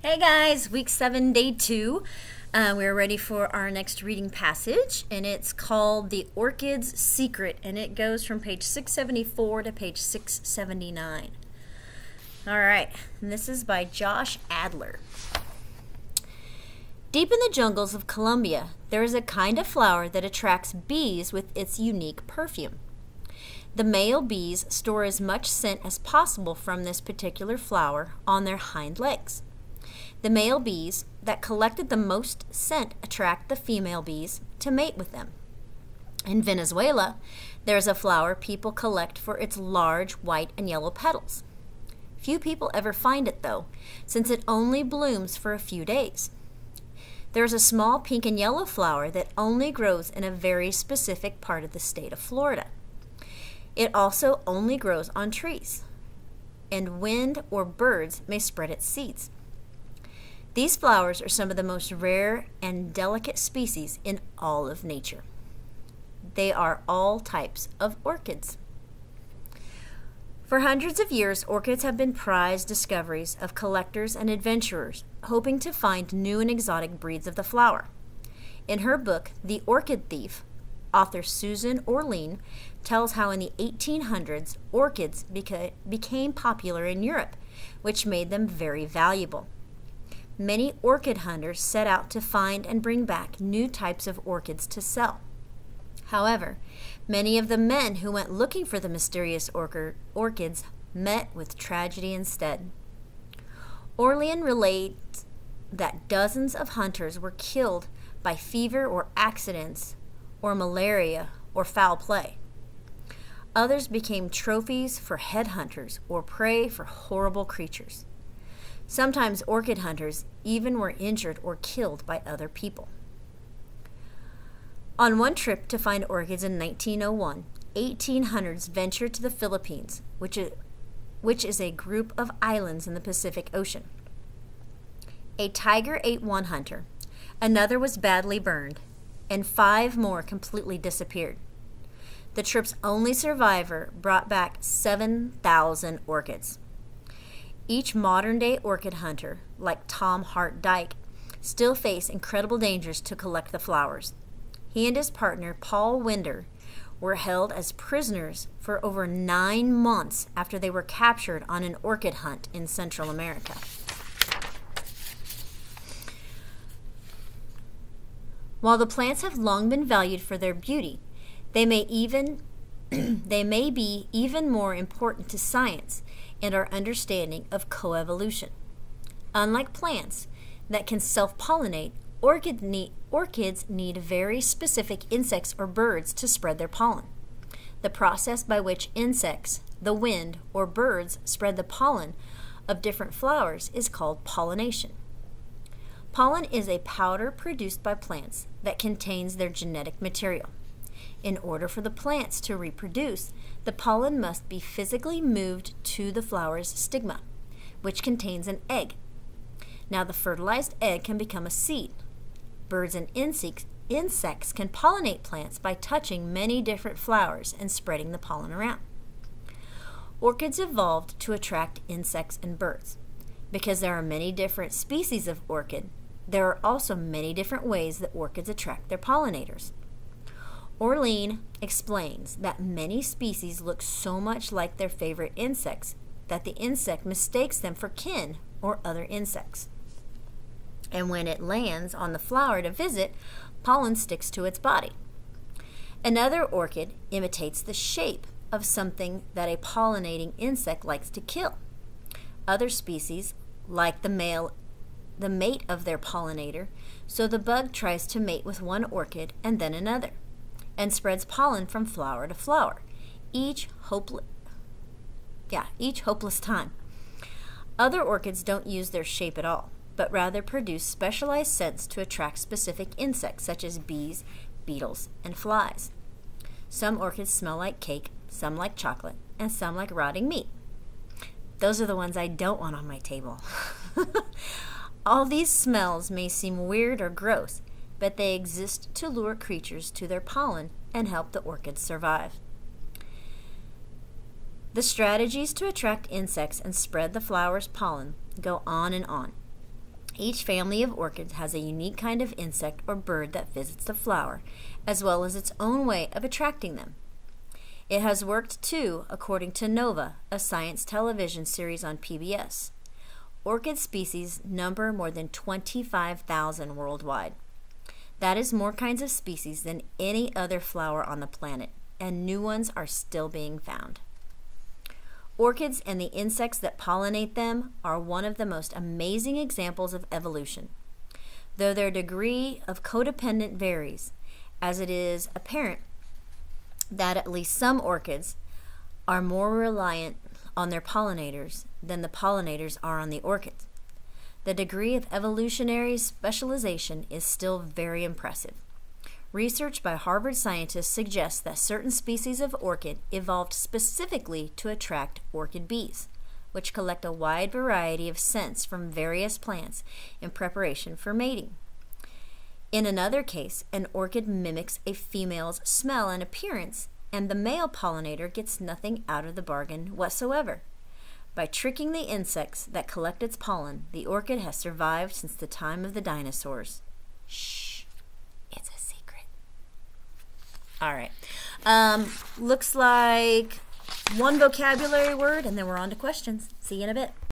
Hey guys, week 7, day 2. We're ready for our next reading passage, and it's called The Orchid's Secret, and it goes from page 674 to page 679. All right, and this is by Josh Adler. Deep in the jungles of Colombia, there is a kind of flower that attracts bees with its unique perfume. The male bees store as much scent as possible from this particular flower on their hind legs. The male bees that collected the most scent attract the female bees to mate with them. In Venezuela, there is a flower people collect for its large white and yellow petals. Few people ever find it, though, since it only blooms for a few days. There is a small pink and yellow flower that only grows in a very specific part of the state of Florida. It also only grows on trees, and wind or birds may spread its seeds. These flowers are some of the most rare and delicate species in all of nature. They are all types of orchids. For hundreds of years, orchids have been prized discoveries of collectors and adventurers hoping to find new and exotic breeds of the flower. In her book, The Orchid Thief, author Susan Orlean tells how in the 1800s, orchids became popular in Europe, which made them very valuable. Many orchid hunters set out to find and bring back new types of orchids to sell. However, many of the men who went looking for the mysterious orchids met with tragedy instead. Orlean relates that dozens of hunters were killed by fever or accidents or malaria or foul play. Others became trophies for headhunters or prey for horrible creatures. Sometimes orchid hunters even were injured or killed by other people. On one trip to find orchids in 1901, 18 hunters ventured to the Philippines, which is a group of islands in the Pacific Ocean. A tiger ate one hunter, another was badly burned, and 5 more completely disappeared. The trip's only survivor brought back 7,000 orchids. Each modern-day orchid hunter, like Tom Hart Dyke, still face incredible dangers to collect the flowers. He and his partner, Paul Winder, were held as prisoners for over 9 months after they were captured on an orchid hunt in Central America. While the plants have long been valued for their beauty, they may be even more important to science and our understanding of coevolution. Unlike plants that can self-pollinate, orchids need very specific insects or birds to spread their pollen. The process by which insects, the wind, or birds spread the pollen of different flowers is called pollination. Pollen is a powder produced by plants that contains their genetic material. In order for the plants to reproduce, the pollen must be physically moved to the flower's stigma, which contains an egg. Now the fertilized egg can become a seed. Birds and insects can pollinate plants by touching many different flowers and spreading the pollen around. Orchids evolved to attract insects and birds. Because there are many different species of orchid, there are also many different ways that orchids attract their pollinators. Orlean explains that many species look so much like their favorite insects that the insect mistakes them for kin or other insects. And when it lands on the flower to visit, pollen sticks to its body. Another orchid imitates the shape of something that a pollinating insect likes to kill. Other species like the mate of their pollinator, so the bug tries to mate with one orchid and then another, and spreads pollen from flower to flower, each hopeless time. Other orchids don't use their shape at all, but rather produce specialized scents to attract specific insects such as bees, beetles, and flies. Some orchids smell like cake, some like chocolate, and some like rotting meat. Those are the ones I don't want on my table. All these smells may seem weird or gross, but they exist to lure creatures to their pollen and help the orchids survive. The strategies to attract insects and spread the flower's pollen go on and on. Each family of orchids has a unique kind of insect or bird that visits the flower, as well as its own way of attracting them. It has worked too, according to Nova, a science television series on PBS. Orchid species number more than 25,000 worldwide. That is more kinds of species than any other flower on the planet, and new ones are still being found. Orchids and the insects that pollinate them are one of the most amazing examples of evolution. Though their degree of codependence varies, as it is apparent that at least some orchids are more reliant on their pollinators than the pollinators are on the orchids. The degree of evolutionary specialization is still very impressive. Research by Harvard scientists suggests that certain species of orchid evolved specifically to attract orchid bees, which collect a wide variety of scents from various plants in preparation for mating. In another case, an orchid mimics a female's smell and appearance, and the male pollinator gets nothing out of the bargain whatsoever. By tricking the insects that collect its pollen, the orchid has survived since the time of the dinosaurs. Shh, it's a secret. All right. Looks like one vocabulary word, and then we're on to questions. See you in a bit.